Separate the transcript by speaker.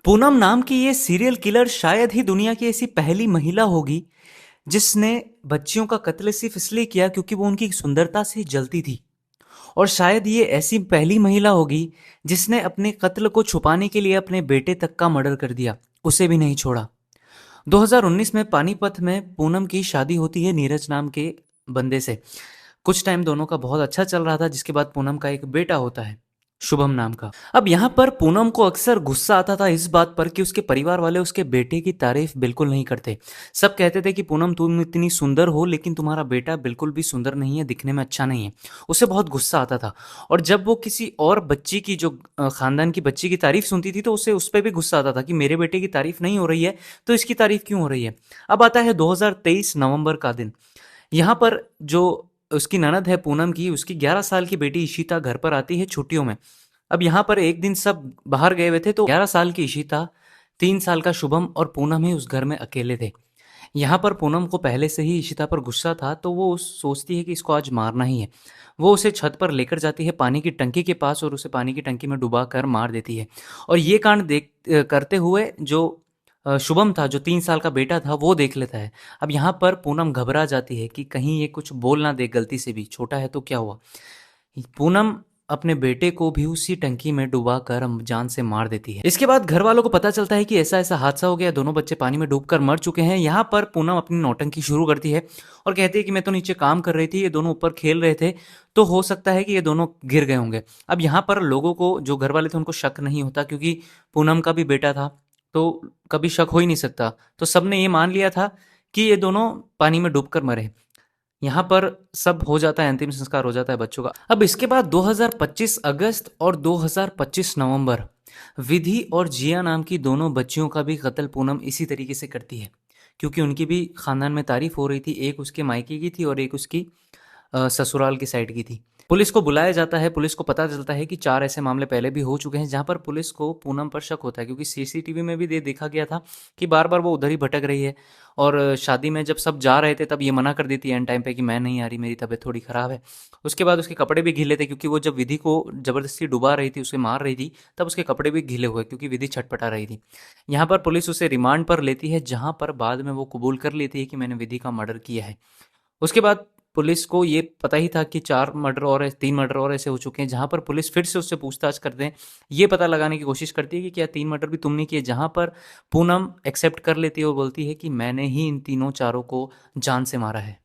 Speaker 1: पूनम नाम की ये सीरियल किलर शायद ही दुनिया की ऐसी पहली महिला होगी जिसने बच्चियों का कत्ल सिर्फ इसलिए किया क्योंकि वो उनकी सुंदरता से जलती थी। और शायद ये ऐसी पहली महिला होगी जिसने अपने कत्ल को छुपाने के लिए अपने बेटे तक का मर्डर कर दिया, उसे भी नहीं छोड़ा। 2019 में पानीपत में पूनम की शादी होती है नीरज नाम के बंदे से। कुछ टाइम दोनों का बहुत अच्छा चल रहा था, जिसके बाद पूनम का एक बेटा होता है शुभम नाम का। अब यहाँ पर पूनम को अक्सर गुस्सा आता था इस बात पर कि उसके परिवार वाले उसके बेटे की तारीफ बिल्कुल नहीं करते। सब कहते थे कि पूनम तुम इतनी सुंदर हो लेकिन तुम्हारा बेटा बिल्कुल भी सुंदर नहीं है, दिखने में अच्छा नहीं है। उसे बहुत गुस्सा आता था। और जब वो किसी और बच्ची की जो खानदान की बच्ची की तारीफ सुनती थी तो उसे उस पर भी गुस्सा आता था कि मेरे बेटे की तारीफ नहीं हो रही है तो इसकी तारीफ क्यों हो रही है। अब आता है 2023 नवंबर का दिन। यहाँ पर जो उसकी ननद है पूनम की, उसकी 11 साल की बेटी इशिता घर पर आती है छुट्टियों में। अब यहाँ पर एक दिन सब बाहर गए हुए थे तो 11 साल की इशिता, 3 साल का शुभम और पूनम ही उस घर में अकेले थे। यहाँ पर पूनम को पहले से ही इशिता पर गुस्सा था तो वो सोचती है कि इसको आज मारना ही है। वो उसे छत पर लेकर जाती है पानी की टंकी के पास और उसे पानी की टंकी में डुबा कर मार देती है। और ये कांड करते हुए जो शुभम था, जो 3 साल का बेटा था, वो देख लेता है। अब यहाँ पर पूनम घबरा जाती है कि कहीं ये कुछ बोल ना दे गलती से भी, छोटा है तो क्या हुआ। पूनम अपने बेटे को भी उसी टंकी में डुबा कर जान से मार देती है। इसके बाद घर वालों को पता चलता है कि ऐसा ऐसा हादसा हो गया, दोनों बच्चे पानी में डूबकर मर चुके हैं। यहाँ पर पूनम अपनी नौटंकी शुरू करती है और कहती है कि मैं तो नीचे काम कर रही थी, ये दोनों ऊपर खेल रहे थे, तो हो सकता है कि ये दोनों गिर गए होंगे। अब यहाँ पर लोगों को, जो घर वाले थे, उनको शक नहीं होता क्योंकि पूनम का भी बेटा था, तो कभी शक हो ही नहीं सकता। तो सबने ये मान लिया था कि ये दोनों पानी में डूबकर मरे। यहाँ पर सब हो जाता है, अंतिम संस्कार हो जाता है बच्चों का। अब इसके बाद 2025 अगस्त और 2025 नवंबर, विधि और जिया नाम की दोनों बच्चियों का भी कत्ल पूनम इसी तरीके से करती है क्योंकि उनकी भी खानदान में तारीफ हो रही थी। एक उसके मायके की थी और एक उसकी ससुराल की साइड की थी। पुलिस को बुलाया जाता है। पुलिस को पता चलता है कि 4 ऐसे मामले पहले भी हो चुके हैं जहाँ पर पुलिस को पूनम पर शक होता है क्योंकि सीसीटीवी में भी देखा गया था कि बार-बार वो उधर ही भटक रही है। और शादी में जब सब जा रहे थे तब ये मना कर देती है एंड टाइम पे कि मैं नहीं आ रही, मेरी तबीयत थोड़ी ख़राब है। उसके बाद उसके कपड़े भी गीले थे क्योंकि वो जब विधि को ज़बरदस्ती डुबा रही थी, उसे मार रही थी, तब उसके कपड़े भी गीले हुए क्योंकि विधि छटपटा रही थी। यहाँ पर पुलिस उसे रिमांड पर लेती है जहाँ पर बाद में वो कबूल कर लेती है कि मैंने विधि का मर्डर किया है। उसके बाद पुलिस को ये पता ही था कि 4 मर्डर और 3 मर्डर और ऐसे हो चुके हैं, जहाँ पर पुलिस फिर से उससे पूछताछ करते हैं। ये पता लगाने की कोशिश करती है कि क्या 3 मर्डर भी तुमने किए, जहाँ पर पूनम एक्सेप्ट कर लेती है और बोलती है कि मैंने ही इन तीनों चारों को जान से मारा है।